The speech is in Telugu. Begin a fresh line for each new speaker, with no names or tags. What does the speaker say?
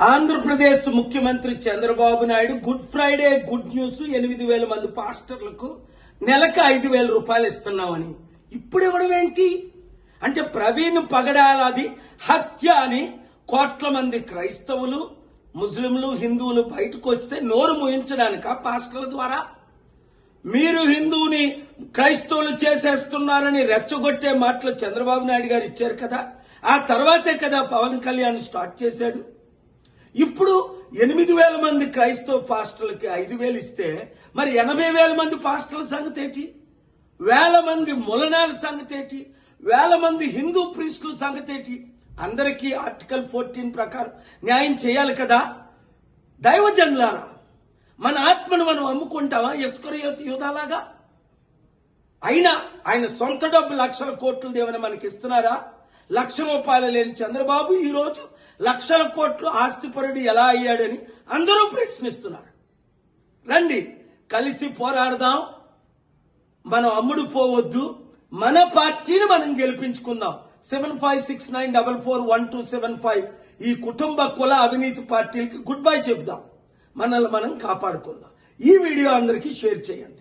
ఆంధ్రప్రదేశ్ ముఖ్యమంత్రి Chandrababu Naidu good Friday good news 8,000 మంది పాస్టర్లకు నెలకు 5,000 రూపాయలు ఇస్తున్నామని ఇప్పుడు ఇవ్వడం ఏంటి అంటే ప్రవీణ్ పగడాలది హత్య అని కోట్ల మంది క్రైస్తవులు ముస్లింలు హిందువులు బయటకు వస్తే నోరు మూయించడానిక పాస్టర్ల ద్వారా మీరు హిందువుని క్రైస్తవులు చేసేస్తున్నారని రెచ్చగొట్టే మాటలు చంద్రబాబు నాయుడు గారు ఇచ్చారు కదా, ఆ తర్వాతే కదా పవన్ కళ్యాణ్ స్టార్ట్ చేశాడు. ఇప్పుడు 8,000 మంది క్రైస్తవ పాస్టర్లకి 5,000 ఇస్తే మరి 80,000 మంది పాస్టర్ల సంగతి ఏంటి, 1,000 మంది ములనాల సంగతి ఏంటి, 1,000 మంది హిందూ ప్రీస్టుల సంగతి ఏంటి? అందరికీ ఆర్టికల్ 14 ప్రకారం న్యాయం చేయాలి కదా. దైవజనులారా, మన ఆత్మను మనం అమ్ముకుంటావా ఇస్కరియోతు యూదాలాగా? అయినా ఆయన సొంత డబ్బు లక్షల కోట్లు దేవుని మనకి ఇస్తున్నారా? ₹1,00,000 లేని చంద్రబాబు ఈ రోజు లక్షల కోట్లు ఆస్తిపరుడు ఎలా అయ్యాడని అందరూ ప్రశ్నిస్తున్నారు. రండి కలిసి పోరాడదాం, మనం అమ్ముడు పోవద్దు, మన పార్టీని మనం గెలిపించుకుందాం. 7569441275 ఈ కుటుంబ కుల అవినీతి పార్టీలకి గుడ్ బై చెబుదాం, మనల్ని మనం కాపాడుకుందాం. ఈ వీడియో అందరికీ షేర్ చేయండి.